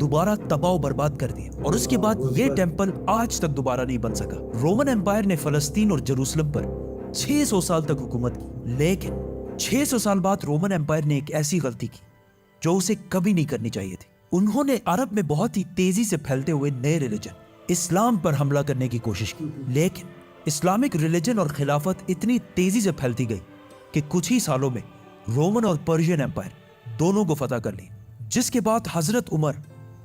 دوبارہ تباہ و برباد کر دیا، اور اس کے بعد یہ ٹیمپل آج تک دوبارہ نہیں بن سکا۔ رومن امپائر نے فلسطین اور جروسلم پر 600 سال تک حکومت کی، لیکن 600 سال بعد رومن امپائر نے ایک ایسی غلطی کی جو اسے کبھی نہیں کرنی چاہیے تھی۔ انہوں نے عرب میں بہت ہی تیزی سے پھیلتے ہوئے نئے ریلیجن اسلام پر حملہ کرنے کی کوشش کی، لیکن اسلامک ریلیجن اور خلافت اتنی تیزی سے پھیلتی گئی کہ کچھ ہی سالوں میں رومن اور پرشین امپائر دونوں کو فتح کر لی، جس کے بعد حضرت عمر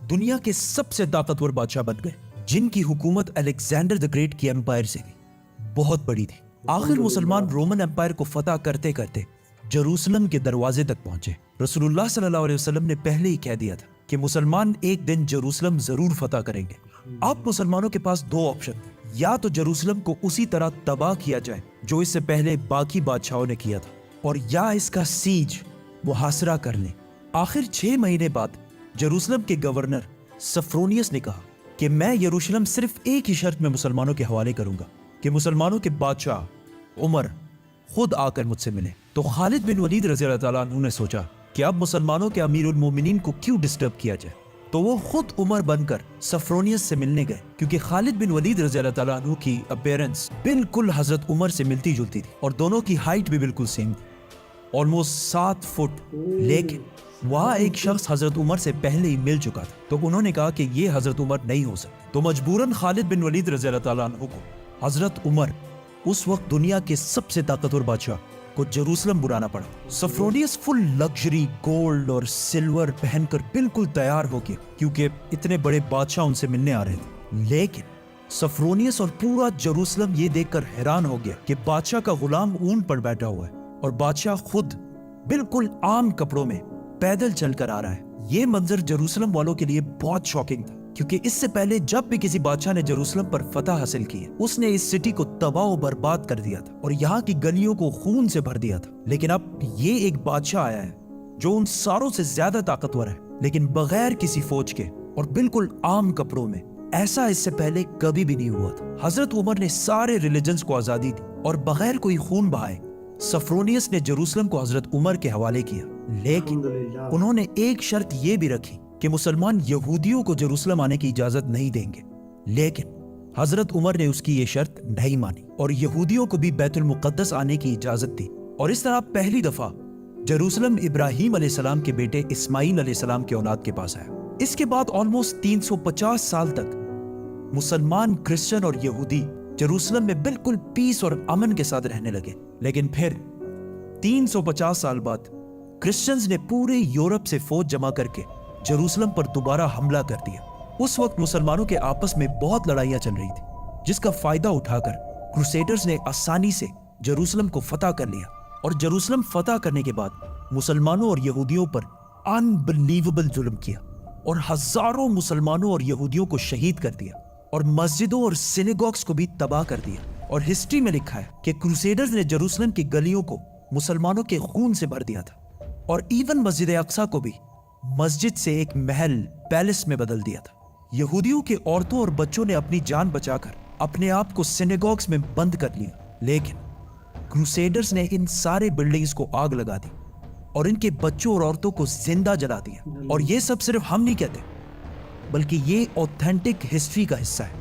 دنیا کے سب سے طاقتور بادشاہ بن گئے، جن کی حکومت الیگزینڈر دی گریٹ کی امپائر سے بھی بہت بڑی تھی۔ آخر مسلمان رومن امپائر کو فتح کرتے کرتے جروسلم کے دروازے تک پہنچے۔ رسول اللہ صلی اللہ علیہ وسلم نے پہلے ہی کہہ دیا تھا کہ مسلمان ایک دن جروسلم ضرور فتح کریں گے۔ اب مسلمانوں کے پاس دو آپشن تھے، یا تو جروسلم کو اسی طرح تباہ کیا جائے جو اس سے پہلے باقی بادشاہوں نے کیا تھا، اور یا اس کا سیج محاصرہ کر لیں۔ آخر 6 مہینے بعد جروسلم کے گورنر سفرونیس نے کہا کہ میں یروشلم صرف ایک ہی شرط میں مسلمانوں کے حوالے کروں گا کہ مسلمانوں کے بادشاہ عمر خود آ کر مجھ سے ملے۔ تو خالد بن ولید رضی اللہ تعالیٰ عنہ نے سوچا کہ اب مسلمانوں کے امیر المومنین کو کیوں ڈسٹرب کیا جائے، تو وہ خود عمر بن کر سفرونیس سے ملنے گئے، کیونکہ خالد بن ولید رضی اللہ تعالیٰ عنہ کی اپیرنس بالکل حضرت عمر سے ملتی جلتی تھی، اور دونوں کی ہائٹ بھی بالکل سیم تھی، آلموسٹ 7 فٹ۔ لیکن وہاں ایک شخص حضرت عمر سے پہلے ہی مل چکا تھا، تو انہوں نے کہا کہ یہ حضرت عمر نہیں ہو سکتے، تو مجبوراً خالد بن ولید رضی اللہ تعالیٰ عنہ کو حضرت عمر، اس وقت دنیا کے سب سے طاقتور بادشاہ، کو جروسلم بلانا پڑا۔ سفرونیس فل لگژری گولڈ اور سلور پہن کر بالکل تیار ہو گیا، کیونکہ اتنے بڑے بادشاہ ان سے ملنے آ رہے تھے۔ لیکن سفرونیس اور پورا جروسلم یہ دیکھ کر حیران ہو گیا کہ بادشاہ کا غلام اونٹ پر بیٹھا ہوا ہے، اور بادشاہ خود بالکل عام کپڑوں میں پیدل چل کر آ رہا ہے۔ یہ منظر جروسلم والوں کے لیے بہت شاکنگ تھا، کیونکہ اس سے پہلے جب بھی کسی بادشاہ نے جروسلم پر فتح حاصل کی ہے، اس نے اس سٹی کو تباہ و برباد کر دیا تھا اور یہاں کی گلیوں کو خون سے بھر دیا تھا۔ لیکن اب یہ ایک بادشاہ آیا ہے جو ان ساروں سے زیادہ طاقتور ہے، لیکن بغیر کسی فوج کے اور بالکل عام کپڑوں میں۔ ایسا اس سے پہلے کبھی بھی نہیں ہوا تھا۔ حضرت عمر نے سارے ریلیجنز کو آزادی دی اور بغیر کوئی خون بہائے سفرونیس نے جروسلم کو حضرت عمر کے حوالے کیا، لیکن انہوں نے ایک شرط یہ بھی رکھی کہ مسلمان یہودیوں کو جروسلم آنے کی اجازت نہیں دیں گے، لیکن حضرت عمر نے اس کی یہ شرط نہیں مانی اور یہودیوں کو بھی بیت المقدس آنے کی اجازت دی، اور اس طرح پہلی دفعہ جروسلم ابراہیم علیہ السلام کے بیٹے اسماعیل علیہ السلام کے اولاد کے پاس آیا۔ اس کے بعد آلموسٹ 350 سال تک مسلمان، کرسچن اور یہودی جروسلم میں بالکل پیس اور امن کے ساتھ رہنے لگے۔ لیکن پھر 350 سال بعد کرسچنز نے پورے یورپ سے فوج جمع کر کے جروسلم پر دوبارہ حملہ کر دیا۔ اس وقت مسلمانوں کے آپس میں بہت لڑائیاں چل رہی تھی، جس کا فائدہ اٹھا کر کروسیڈرز نے آسانی سے جروسلم کو فتح کر لیا، اور جروسلم فتح کرنے کے بعد مسلمانوں اور یہودیوں پر انبلیویبل ظلم کیا اور ہزاروں مسلمانوں اور یہودیوں کو شہید کر دیا، اور مسجدوں اور سینیگوگز کو بھی تباہ کر دیا۔ اور ہسٹری میں لکھا ہے کہ کروسیڈرز نے جروسلم کی گلیوں کو مسلمانوں کے خون سے بھر دیا تھا، اور ایون مسجد اقصی کو بھی مسجد سے ایک محل، پیلس میں بدل دیا تھا۔ یہودیوں کے عورتوں اور بچوں نے اپنی جان بچا کر اپنے آپ کو سینیگوگز میں بند کر لیا، لیکن کروسیڈرز نے ان سارے بلڈنگز کو آگ لگا دی اور ان کے بچوں اور عورتوں کو زندہ جلا دیا۔ اور یہ سب صرف ہم نہیں کہتے، بلکہ یہ اوتھینٹک ہسٹری کا حصہ ہے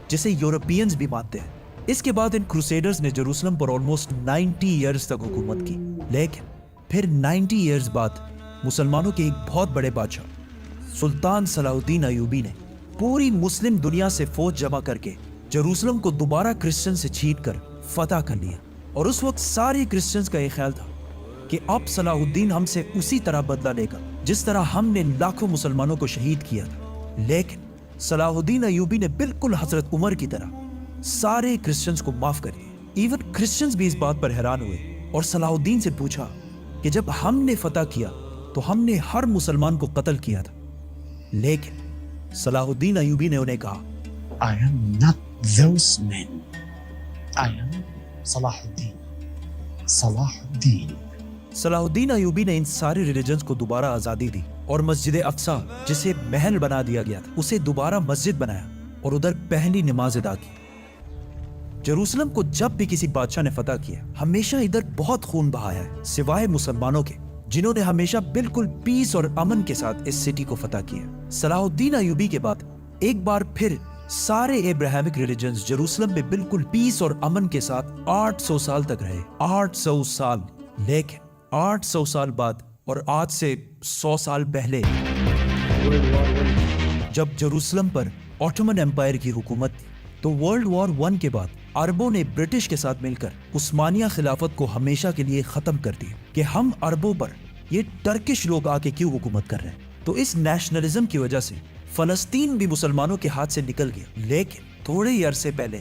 جسے یورپینز بھی مانتے ہیں۔ اس کے بعد ان کروسیڈرز نے جروسلم پر آلموسٹ 90 ایئرز تک حکومت کی، لیکن پھر 90 ایئرز بعد مسلمانوں کے ایک بہت بڑے بادشاہ سلطان صلاح الدین ایوبی نے پوری مسلم دنیا سے فوج جمع کر کے جروسلم کو دوبارہ کرسچن سے چھین کر فتح کر لیا۔ اور اس وقت سارے کرسچنز کا یہ خیال تھا کہ اب صلاح الدین ہم سے اسی طرح بدلہ لے گا جس طرح ہم نے لاکھوں مسلمانوں کو شہید کیا تھا۔ لیکن صلاح الدین ایوبی نے بالکل حضرت عمر کی طرح سارے کرسچنز کو معاف کر دیا۔ ایون کرسچنز بھی اس بات پر حیران ہوئے اور صلاح الدین سے پوچھا کہ جب ہم نے فتح کیا تو ہم نے ہر مسلمان کو قتل کیا تھا، لیکن صلاح الدین ایوبی نے انہیں کہا I am not those men. I am صلاح الدین۔ صلاح الدین۔ صلاح الدین ایوبی نے ان سارے ریلیجنز کو دوبارہ آزادی دی اور مسجد اقصی جسے محل بنا دیا گیا تھا اسے دوبارہ مسجد بنایا اور ادھر پہلی نماز ادا کی۔ جروسلم کو جب بھی کسی بادشاہ نے فتح کیا ہمیشہ ادھر بہت خون بہایا ہے، سوائے مسلمانوں کے جنہوں نے ہمیشہ بالکل پیس اور امن کے ساتھ اس سٹی کو فتح کیا۔ صلاح الدین ایوبی کے بعد ایک بار پھر سارے ابراہیمک ریلیجنز جروسلم میں بالکل پیس اور امن کے ساتھ 800 سال تک رہے. 800 سال. لیکن 800 سال بعد اور آج سے 100 سال پہلے جب جروسلم پر آٹومن امپائر کی حکومت تھی تو ورلڈ وار 1 کے بعد عربوں نے برٹش کے ساتھ مل کر عثمانیہ خلافت کو ہمیشہ کے لیے ختم کر دیا کہ ہم عربوں پر یہ ٹرکش لوگ آ کے کیوں حکومت کر رہے ہیں. تو اس نیشنلزم کی وجہ سے فلسطین بھی مسلمانوں کے ہاتھ سے نکل گیا. لیکن تھوڑے ہی عرصے پہلے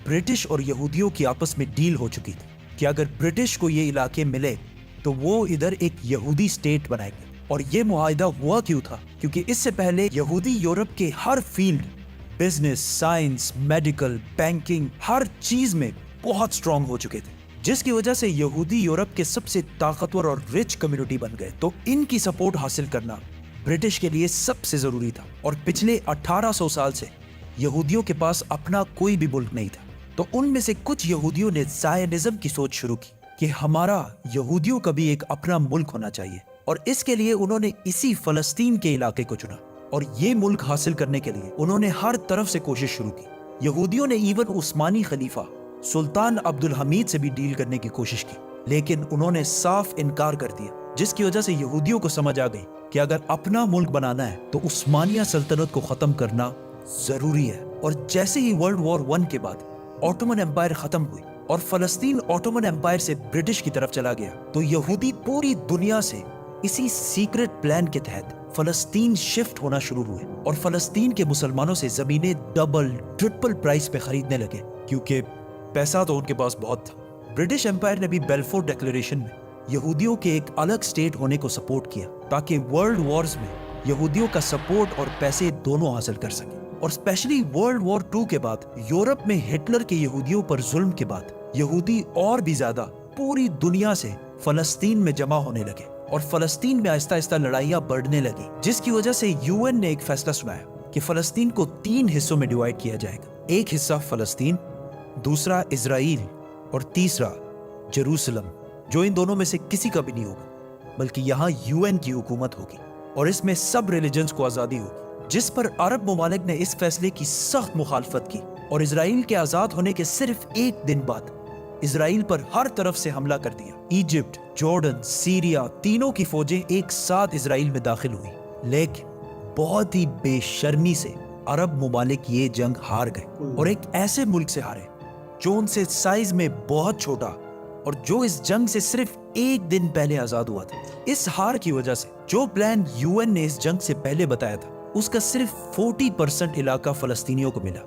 برٹش اور یہودیوں کی آپس میں ڈیل ہو چکی تھی کہ اگر برٹش کو یہ علاقے ملے تو وہ ادھر ایک یہودی سٹیٹ بنائے گا. اور یہ معاہدہ ہوا کیوں تھا؟ کیونکہ اس سے پہلے یہودی یورپ کے ہر field, business, science, medical, banking, ہر چیز میں بہت سٹرونگ ہو چکے تھے، جس کی وجہ سے یہودی یورپ کے سب سے طاقتور اور رچ کمیونٹی بن گئے. تو ان کی سپورٹ حاصل کرنا برٹش کے لیے سب سے ضروری تھا. اور پچھلے 1800 سال سے یہودیوں کے پاس اپنا کوئی بھی ملک نہیں تھا. تو ان میں سے کچھ یہودیوں نے زائنزم کی سوچ شروع کی کہ ہمارا یہودیوں کا بھی ایک اپنا ملک ہونا چاہیے. اور اس کے لیے انہوں نے اسی فلسطین کے علاقے کو چنا. اور یہ ملک حاصل کرنے کے لیے انہوں نے ہر طرف سے کوشش شروع کی. یہودیوں نے ایون عثمانی خلیفہ سلطان عبد الحمید سے بھی ڈیل کرنے کی کوشش کی، لیکن انہوں نے صاف انکار کر دیا، جس کی وجہ سے یہودیوں کو سمجھ آ گئی کہ اگر اپنا ملک بنانا ہے تو عثمانیہ سلطنت کو ختم کرنا ضروری ہے. اور جیسے ہی ورلڈ وار 1 کے بعد آٹومن امپائر ختم ہوئی اور فلسطین آٹومن امپائر سے برٹش کی طرف چلا گیا تو یہودی پوری دنیا سے اسی سیکرٹ پلان کے تحت فلسطین شفٹ ہونا شروع ہوئے اور فلسطین کے مسلمانوں سے زمینیں ڈبل ٹرپل پرائس پہ خریدنے لگے، کیونکہ پیسہ تو ان کے پاس بہت تھا. برٹش امپائر نے بھی بیلفور ڈیکلیریشن میں یہودیوں کے ایک الگ سٹیٹ ہونے کو سپورٹ کیا تاکہ ورلڈ وارز میں یہودیوں کا سپورٹ اور پیسے دونوں حاصل کر سکیں. اور اسپیشلی ورلڈ وار 2 کے بعد یورپ میں ہٹلر کے یہودیوں پر ظلم کے بعد یہودی اور بھی زیادہ پوری دنیا سے فلسطین میں جمع ہونے لگے اور فلسطین میں آہستہ آہستہ لڑائیاں بڑھنے لگی، جس کی وجہ سے UN نے ایک فیصلہ سنایا کہ فلسطین کو 3 حصوں میں ڈیوائیڈ کیا جائے گا. ایک حصہ فلسطین، دوسرا اسرائیل اور تیسرا جروسلم، جو ان دونوں میں سے کسی کا بھی نہیں ہوگا بلکہ یہاں UN کی حکومت ہوگی اور اس میں سب ریلیجنز کو آزادی ہوگی. جس پر عرب ممالک نے اس فیصلے کی سخت مخالفت کی اور اسرائیل کے آزاد ہونے کے صرف 1 دن بعد اسرائیل پر ہر طرف سے حملہ کر دیا. ایجپٹ، جارڈن، سیریا، تینوں کی فوجیں ایک ساتھ اسرائیل میں داخل ہوئی. لیکن بہت ہی بے شرمی سے عرب ممالک یہ جنگ ہار گئے اور ایک ایسے ملک سے ہارے جو ان سے سائز میں بہت چھوٹا اور جو اس جنگ سے صرف 1 دن پہلے آزاد ہوا تھا. اس ہار کی وجہ سے جو پلان UN نے اس جنگ سے پہلے بتایا تھا اس کا صرف 40% علاقہ فلسطینیوں کو ملا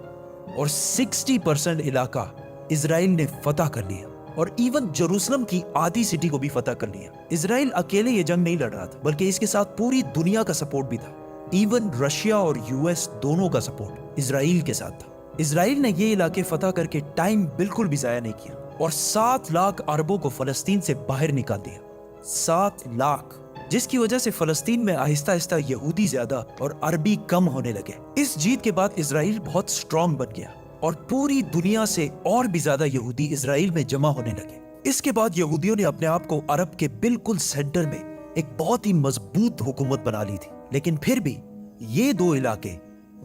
اور 60% علاقہ اسرائیل نے فتح کر لیا اور ایون جروسلم کی آدھی سٹی کو بھی فتح کر لیا. اسرائیل اکیلے یہ جنگ نہیں لڑ رہا تھا بلکہ اس کے ساتھ پوری دنیا کا سپورٹ بھی تھا. ایون رشیا اور US دونوں کا سپورٹ اسرائیل کے ساتھ تھا. اسرائیل نے یہ علاقے فتح کر کے ٹائم بالکل بھی ضائع نہیں کیا اور 7 لاکھ عربوں کو فلسطین سے باہر نکال دیا. 7 لاکھ، جس کی وجہ سے فلسطین میں آہستہ آہستہ یہودی زیادہ اور عربی کم ہونے لگے. اس جیت کے بعد اسرائیل بہت سٹرونگ بن گیا اور پوری دنیا سے اور بھی زیادہ یہودی اسرائیل میں جمع ہونے لگے. اس کے بعد یہودیوں نے اپنے آپ کو عرب کے بالکل سینٹر میں ایک بہت ہی مضبوط حکومت بنا لی تھی. لیکن پھر بھی یہ 2 علاقے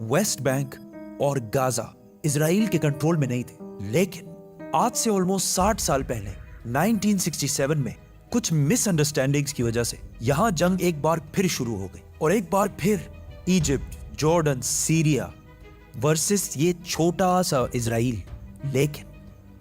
ویسٹ بینک اور گازا اسرائیل کے کنٹرول میں نہیں تھے. لیکن آج سے آلموسٹ 60 سال پہلے 1967 میں کچھ مس انڈرسٹینڈنگز کی وجہ سے یہاں جنگ ایک بار پھر شروع ہو گئی اور ایک بار پھر ایجپٹ، جارڈن، سیریا ورسس یہ چھوٹا سا اسرائیل. لیکن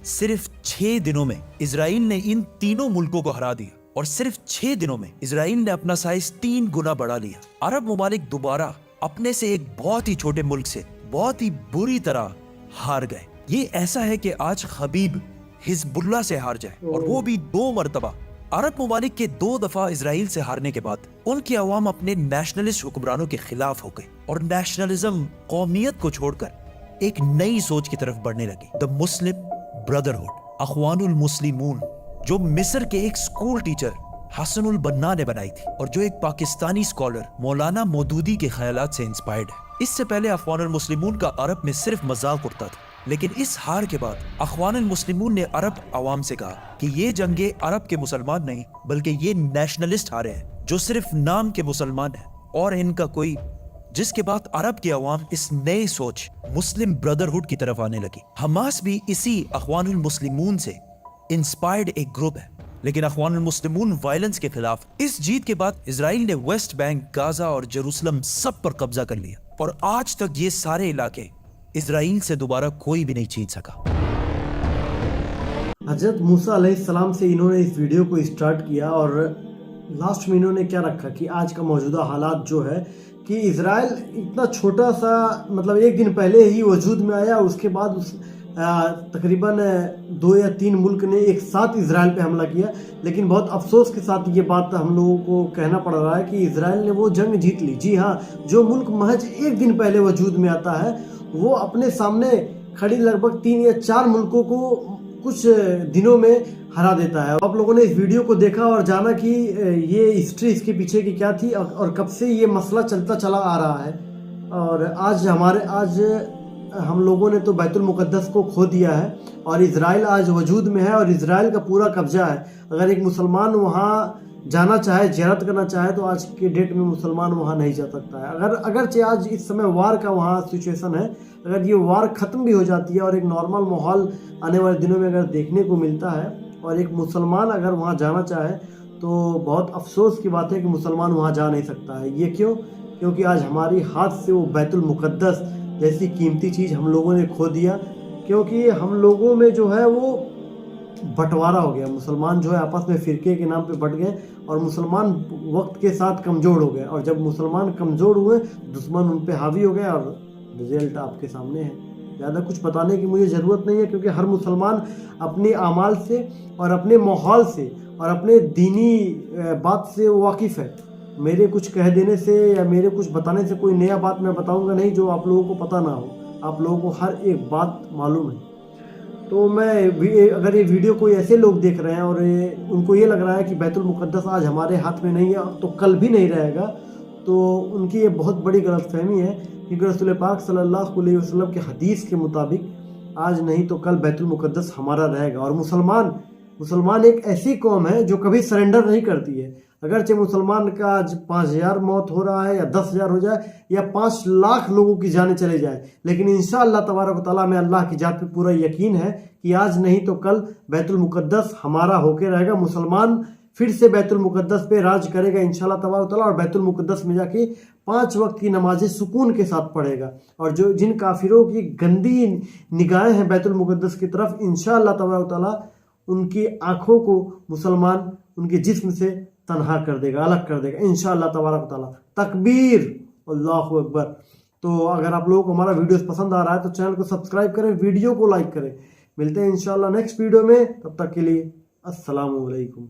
صرف 6 دنوں میں اسرائیل نے ان تینوں ملکوں کو ہرا دیا اور صرف 6 دنوں میں اسرائیل نے اپنا سائز 3 گنا بڑھا لیا. عرب ممالک دوبارہ اپنے سے ایک بہت ہی چھوٹے ملک سے بہت ہی بری طرح ہار گئے. یہ ایسا ہے کہ آج خبیب حزب اللہ سے ہار جائے اور وہ بھی 2 مرتبہ. عرب ممالک کے 2 دفعہ اسرائیل سے ہارنے کے بعد ان کی عوام اپنے نیشنلسٹ حکمرانوں کے خلاف ہو گئے اور نیشنلزم، قومیت کو چھوڑ کر ایک نئی سوچ کی طرف بڑھنے لگی. دا مسلم بردرہڈ، اخوان المسلمون، جو مصر کے ایک سکول ٹیچر حسن البنا نے بنائی تھی اور جو ایک پاکستانی اسکالر مولانا مودودی کے خیالات سے انسپائرڈ ہے. اس سے پہلے اخوان المسلمون کا عرب میں صرف مذاق اڑتا تھا، لیکن اس ہار کے بعد اخوان المسلمون نے عرب عوام سے کہا کہ یہ جنگیں عرب کے مسلمان نہیں بلکہ یہ نیشنلسٹ ہارے ہیں جو صرف نام کے مسلمان ہیں اور ان کا کوئی جس کے بعد عرب کی عوام اس نئے سوچ مسلم بردرہڈ کی طرف آنے لگی. حماس بھی اسی اخوان المسلمون سے انسپائرڈ ایک گروپ ہے. لیکن اخوان المسلمون وائلنس کے خلاف اس جیت کے بعد اسرائیل نے ویسٹ بینک، غازہ اور جیروسلم سب پر قبضہ کر لیا، اور آج تک یہ سارے علاقے اسرائیل سے دوبارہ کوئی بھی نہیں چھین سکا. حضرت موسیٰ علیہ السلام سے انہوں نے اس ویڈیو کو اسٹارٹ کیا، اور لاسٹ میں انہوں نے کیا رکھا کہ آج کا موجودہ حالات جو ہے کہ اسرائیل اتنا چھوٹا سا مطلب ایک دن پہلے ہی وجود میں آیا، اس کے بعد تقریباً 2 یا 3 ملک نے ایک ساتھ اسرائیل پہ حملہ کیا. لیکن بہت افسوس کے ساتھ یہ بات ہم لوگوں کو کہنا پڑ رہا ہے کہ اسرائیل نے وہ جنگ جیت لی. جی ہاں، جو ملک محض ایک دن پہلے وجود میں آتا ہے وہ اپنے سامنے کھڑی لگ بھگ 3 یا 4 ملکوں کو کچھ دنوں میں ہرا دیتا ہے. آپ لوگوں نے اس ویڈیو کو دیکھا اور جانا کہ یہ ہسٹری اس کے پیچھے کی کیا تھی اور کب سے یہ مسئلہ چلتا چلا آ رہا ہے. اور آج ہم لوگوں نے تو بیت المقدس کو کھو دیا ہے، اور اسرائیل آج وجود میں ہے اور اسرائیل کا پورا قبضہ ہے. اگر ایک مسلمان وہاں جانا چاہے، زیارت کرنا چاہے، تو آج کے ڈیٹ میں مسلمان وہاں نہیں جا سکتا ہے. اگرچہ آج اس سمے وار کا وہاں سچویشن ہے، اگر یہ وار ختم بھی ہو جاتی ہے اور ایک نارمل ماحول آنے والے دنوں میں اگر دیکھنے کو ملتا ہے اور ایک مسلمان اگر وہاں جانا چاہے، تو بہت افسوس کی بات ہے کہ مسلمان وہاں جا نہیں سکتا ہے. یہ کیونکہ آج ہماری ہاتھ سے وہ بیت المقدس جیسی قیمتی چیز ہم لوگوں نے کھو دیا، کیونکہ ہم لوگوں میں جو ہے وہ بٹوارا ہو گیا. مسلمان جو ہے آپس میں فرقے کے نام پہ بٹ گئے، اور مسلمان وقت کے ساتھ کمزور ہو گئے، اور جب مسلمان کمزور ہوئے دشمن ان پہ حاوی ہو گئے، اور رزلٹ آپ کے سامنے ہے. زیادہ کچھ بتانے کی مجھے ضرورت نہیں ہے، کیونکہ ہر مسلمان اپنے اعمال سے اور اپنے ماحول سے اور اپنے دینی بات سے واقف ہے. میرے کچھ کہہ دینے سے یا میرے کچھ بتانے سے کوئی نیا بات میں بتاؤں گا نہیں جو آپ لوگوں کو پتہ نہ ہو. آپ لوگوں کو ہر ایک بات معلوم ہے. تو اگر یہ ویڈیو کوئی ایسے لوگ دیکھ رہے ہیں اور ان کو یہ لگ رہا ہے کہ بیت المقدس آج ہمارے ہاتھ میں نہیں ہے تو کل بھی نہیں رہے گا، تو ان کی یہ بہت بڑی غلط فہمی ہے. کیونکہ رسول پاک صلی اللہ علیہ وسلم کے حدیث کے مطابق آج نہیں تو کل بیت المقدس ہمارا رہے گا. اور مسلمان ایک ایسی قوم ہے جو کبھی سرنڈر نہیں کرتی ہے. اگرچہ مسلمان کا آج 5000 موت ہو رہا ہے یا 10,000 ہو جائے یا 5 لاکھ لوگوں کی جانیں چلے جائیں، لیکن انشاءاللہ تبارک و تعالیٰ میں اللہ کی ذات پہ پورا یقین ہے کہ آج نہیں تو کل بیت المقدس ہمارا ہو کے رہے گا. مسلمان پھر سے بیت المقدس پہ راج کرے گا انشاءاللہ تبارک و تعالیٰ، اور بیت المقدس میں جا کے 5 وقت کی نمازیں سکون کے ساتھ پڑھے گا. اور جن کافروں کی گندی نگاہیں ہیں بیت المقدس کی طرف، انشاءاللہ تبارک و تعالیٰ ان کی آنکھوں کو مسلمان ان کے جسم سے تنہا کر دے گا، الگ کر دے گا انشاءاللہ تبارک و تعالیٰ. تکبیر، اللہ اکبر. تو اگر آپ لوگوں کو ہمارا ویڈیوز پسند آ رہا ہے تو چینل کو سبسکرائب کریں، ویڈیو کو لائک کریں. ملتے ہیں انشاءاللہ نیکسٹ ویڈیو میں، تب تک کے لیے السلام علیکم.